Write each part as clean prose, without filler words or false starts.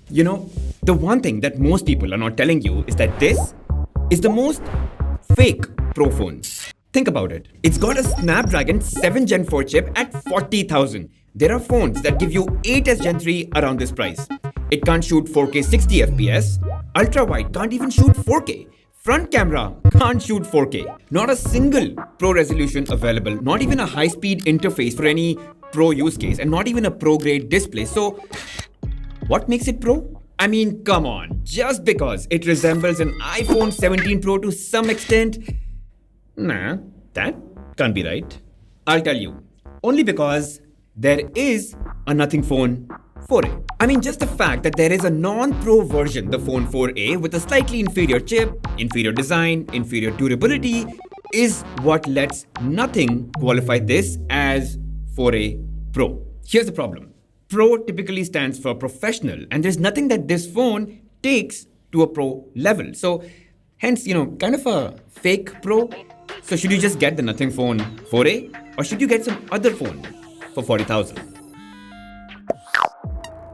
You know, the one thing that most people are not telling you is that this is the most fake Pro phone. Think about it. It's got a Snapdragon 7 Gen 4 chip at 40,000. There are phones that give you 8s Gen 3 around this price. It can't shoot 4K 60 FPS. Ultra wide can't even shoot 4K. Front camera can't shoot 4K. Not a single Pro resolution available. Not even a high-speed interface for any Pro use case. And not even a Pro grade display. So, what makes it Pro? I mean, come on. Just because it resembles an iPhone 17 Pro to some extent? Nah, that can't be right. I'll tell you. Only because there is a Nothing Phone 4a. I mean, just the fact that there is a non-Pro version, the Phone 4a, with a slightly inferior chip, inferior design, inferior durability, is what lets nothing qualify this as 4a Pro. Here's the problem. Pro typically stands for professional, and there's nothing that this phone takes to a Pro level. So, hence, kind of a fake Pro. So should you just get the Nothing Phone 4a, or should you get some other phone for 40,000?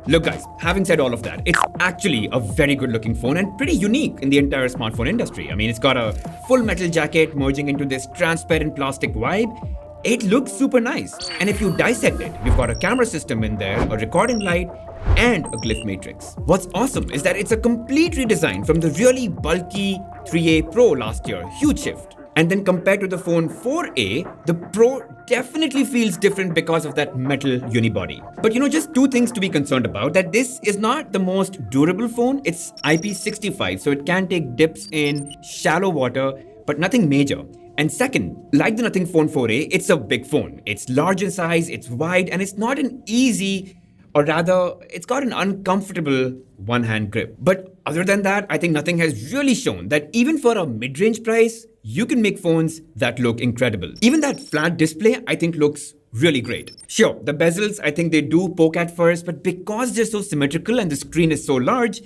Look guys, having said all of that, it's actually a very good looking phone and pretty unique in the entire smartphone industry. I mean, it's got a full metal jacket merging into this transparent plastic vibe. It looks super nice. And if you dissect it, we've got a camera system in there, a recording light, and a glyph matrix. What's awesome is that it's a complete redesign from the really bulky 3A Pro last year. Huge shift. And then compared to the phone 4a, the Pro definitely feels different because of that metal unibody. But just two things to be concerned about, that this is not the most durable phone. It's IP65, so it can take dips in shallow water, but nothing major. And second, like the Nothing Phone 4a, it's a big phone. It's large in size, it's wide, and it's not an easy, or rather, it's got an uncomfortable one-hand grip. But other than that, I think Nothing has really shown that even for a mid-range price, you can make phones that look incredible. Even that flat display, I think, looks really great. Sure, the bezels, I think they do poke at first, but because they're so symmetrical and the screen is so large,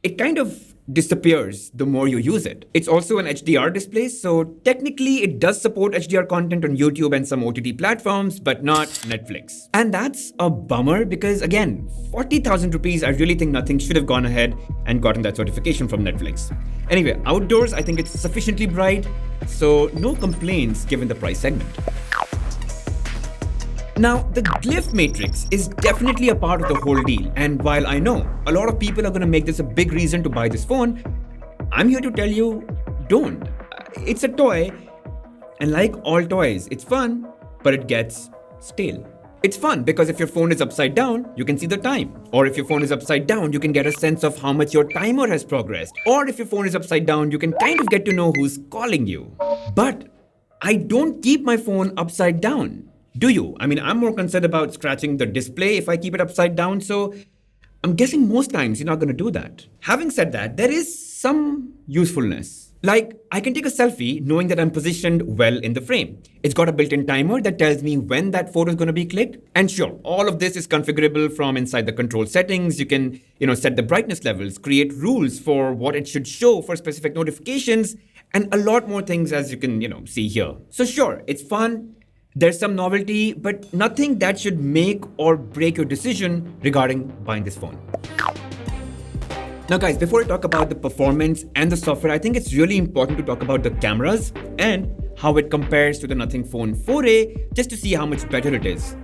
it kind of disappears the more you use it. It's also an HDR display, so technically it does support HDR content on YouTube and some OTT platforms, but not Netflix. And that's a bummer because, again, 40,000 rupees, I really think Nothing should have gone ahead and gotten that certification from Netflix. Anyway, outdoors, I think it's sufficiently bright, so no complaints given the price segment. Now, the glyph matrix is definitely a part of the whole deal, and while I know a lot of people are going to make this a big reason to buy this phone, I'm here to tell you, don't. It's a toy, and like all toys, it's fun, but it gets stale. It's fun because if your phone is upside down, you can see the time. Or if your phone is upside down, you can get a sense of how much your timer has progressed. Or if your phone is upside down, you can kind of get to know who's calling you. But I don't keep my phone upside down. Do you? I mean, I'm more concerned about scratching the display if I keep it upside down, so I'm guessing most times you're not going to do that. Having said that, there is some usefulness. Like, I can take a selfie knowing that I'm positioned well in the frame. It's got a built-in timer that tells me when that photo is going to be clicked. And sure, all of this is configurable from inside the control settings. You can, set the brightness levels, create rules for what it should show for specific notifications, and a lot more things as you can, see here. So sure, it's fun. There's some novelty, but nothing that should make or break your decision regarding buying this phone. Now guys, before I talk about the performance and the software, I think it's really important to talk about the cameras and how it compares to the Nothing Phone 4a, just to see how much better it is.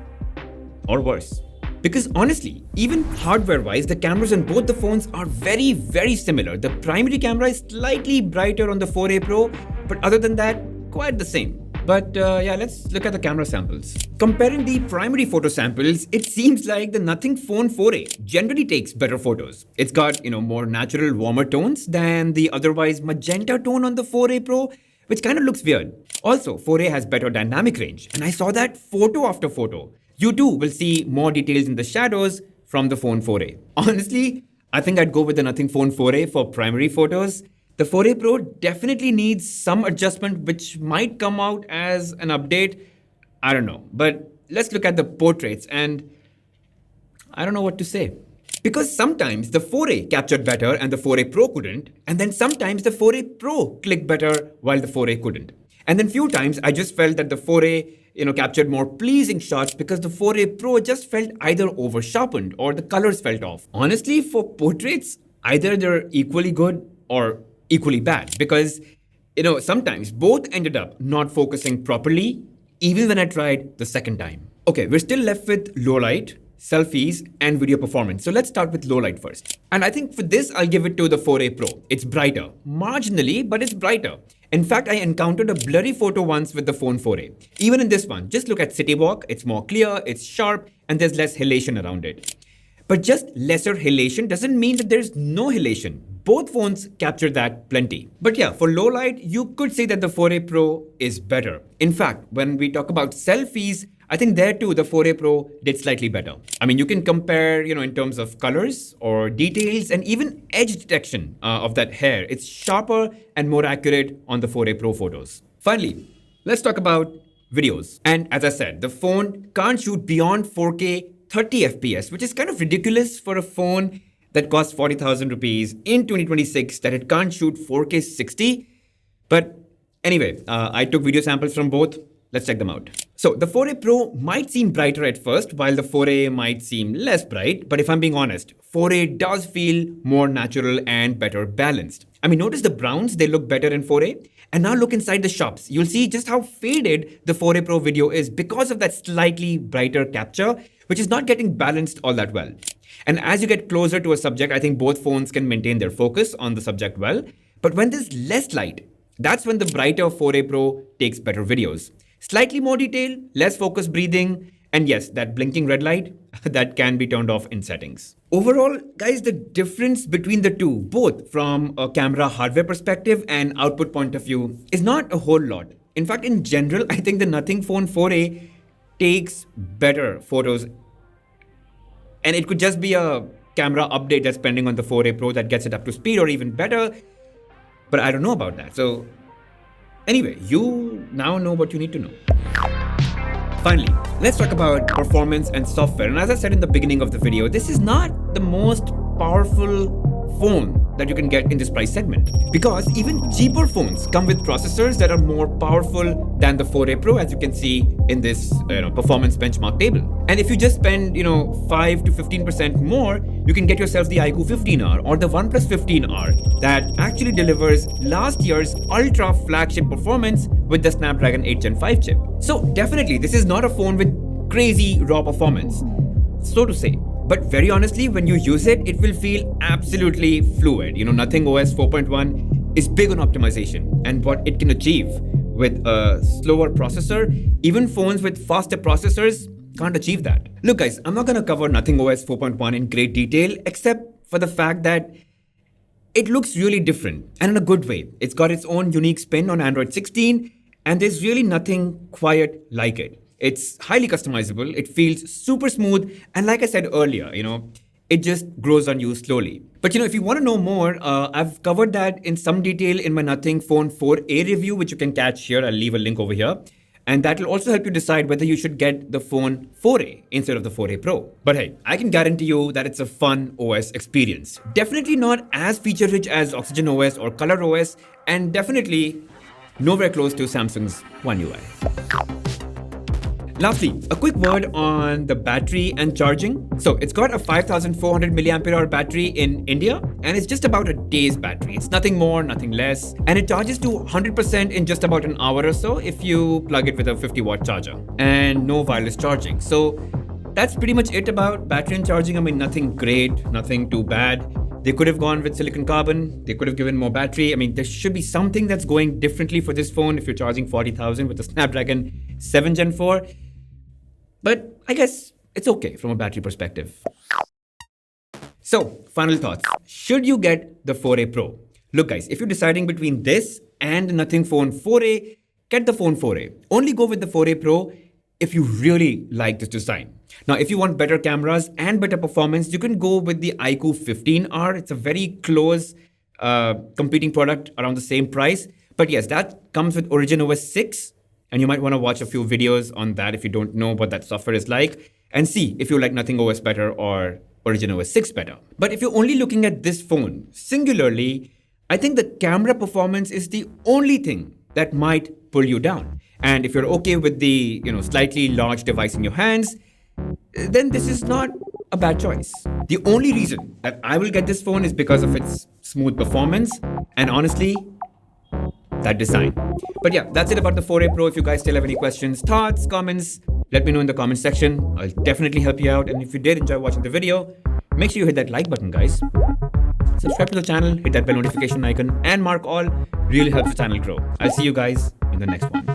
Or worse. Because honestly, even hardware-wise, the cameras on both the phones are very, very similar. The primary camera is slightly brighter on the 4a Pro, but other than that, quite the same. But let's look at the camera samples. Comparing the primary photo samples, it seems like the Nothing Phone 4a generally takes better photos. It's got, more natural, warmer tones than the otherwise magenta tone on the 4a Pro, which kind of looks weird. Also, 4a has better dynamic range, and I saw that photo after photo. You too will see more details in the shadows from the Phone 4a. Honestly, I think I'd go with the Nothing Phone 4a for primary photos. The 4a Pro definitely needs some adjustment which might come out as an update. I don't know. But let's look at the portraits and I don't know what to say. Because sometimes the 4a captured better and the 4a Pro couldn't. And then sometimes the 4a Pro clicked better while the 4a couldn't. And then few times I just felt that the 4a captured more pleasing shots because the 4A Pro just felt either over sharpened or the colors felt off. Honestly, for portraits, either they're equally good or equally bad because sometimes both ended up not focusing properly even when I tried the second time. Okay, we're still left with low light, selfies, and video performance. So let's start with low light first. And I think for this, I'll give it to the 4A Pro. It's brighter. Marginally, but it's brighter. In fact, I encountered a blurry photo once with the phone 4A. Even in this one, just look at city walk. It's more clear, it's sharp, and there's less halation around it. But just lesser halation doesn't mean that there's no halation. Both phones capture that plenty. But yeah, for low light, you could say that the 4A Pro is better. In fact, when we talk about selfies, I think there too, the 4A Pro did slightly better. I mean, you can compare, in terms of colors or details and even edge detection of that hair. It's sharper and more accurate on the 4A Pro photos. Finally, let's talk about videos. And as I said, the phone can't shoot beyond 4K 30 FPS, which is kind of ridiculous for a phone that costs 40,000 rupees in 2026 that it can't shoot 4K 60. But anyway, I took video samples from both. Let's check them out. So the 4A Pro might seem brighter at first, while the 4A might seem less bright. But if I'm being honest, 4A does feel more natural and better balanced. I mean, notice the browns, they look better in 4A. And now look inside the shops. You'll see just how faded the 4A Pro video is because of that slightly brighter capture, which is not getting balanced all that well. And as you get closer to a subject, I think both phones can maintain their focus on the subject well. But when there's less light, that's when the brighter 4A Pro takes better videos. Slightly more detail, less focus breathing, and yes, that blinking red light, that can be turned off in settings. Overall, guys, the difference between the two, both from a camera hardware perspective and output point of view, is not a whole lot. In fact, in general, I think the Nothing Phone 4A takes better photos. And it could just be a camera update that's pending on the 4A Pro that gets it up to speed or even better. But I don't know about that. So anyway, you now know what you need to know. Finally, let's talk about performance and software. And as I said in the beginning of the video, this is not the most powerful phone that you can get in this price segment. Because even cheaper phones come with processors that are more powerful than the 4A Pro, as you can see in this performance benchmark table. And if you just spend 5 to 15% more, you can get yourself the iQOO 15R or the OnePlus 15R that actually delivers last year's ultra flagship performance with the Snapdragon 8 Gen 5 chip. So definitely, this is not a phone with crazy raw performance, so to say. But very honestly, when you use it, it will feel absolutely fluid. Nothing OS 4.1 is big on optimization and what it can achieve with a slower processor. Even phones with faster processors can't achieve that. Look guys, I'm not going to cover Nothing OS 4.1 in great detail, except for the fact that it looks really different and in a good way. It's got its own unique spin on Android 16 and there's really nothing quite like it. It's highly customizable, it feels super smooth, and like I said earlier, it just grows on you slowly. But if you want to know more, I've covered that in some detail in my Nothing Phone 4A review, which you can catch here. I'll leave a link over here. And that will also help you decide whether you should get the phone 4A instead of the 4A Pro. But hey, I can guarantee you that it's a fun OS experience. Definitely not as feature-rich as Oxygen OS or Color OS, and definitely nowhere close to Samsung's One UI. Lastly, a quick word on the battery and charging. So it's got a 5400 mAh battery in India, and it's just about a day's battery. It's nothing more, nothing less. And it charges to 100% in just about an hour or so if you plug it with a 50-watt charger. And no wireless charging. So that's pretty much it about battery and charging. I mean, nothing great, nothing too bad. They could have gone with silicon carbon. They could have given more battery. I mean, there should be something that's going differently for this phone if you're charging 40,000 with the Snapdragon 7 Gen 4. But I guess it's okay from a battery perspective. So, final thoughts. Should you get the 4A Pro? Look guys, if you're deciding between this and the Nothing Phone 4A, get the phone 4A. Only go with the 4A Pro if you really like this design. Now, if you want better cameras and better performance, you can go with the iQOO 15R. It's a very close competing product around the same price. But yes, that comes with Origin OS 6. And you might want to watch a few videos on that if you don't know what that software is like and see if you like Nothing OS better or Origin OS 6 better. But if you're only looking at this phone singularly, I think the camera performance is the only thing that might pull you down. And if you're okay with the, slightly large device in your hands, then this is not a bad choice. The only reason that I will get this phone is because of its smooth performance and honestly, that design. But yeah, that's it about the 4A Pro. If you guys still have any questions, thoughts, comments, let me know in the comment section. I'll definitely help you out. And if you did enjoy watching the video, make sure you hit that like button, guys. Subscribe to the channel, hit that bell notification icon, and mark all. Really helps the channel grow. I'll see you guys in the next one.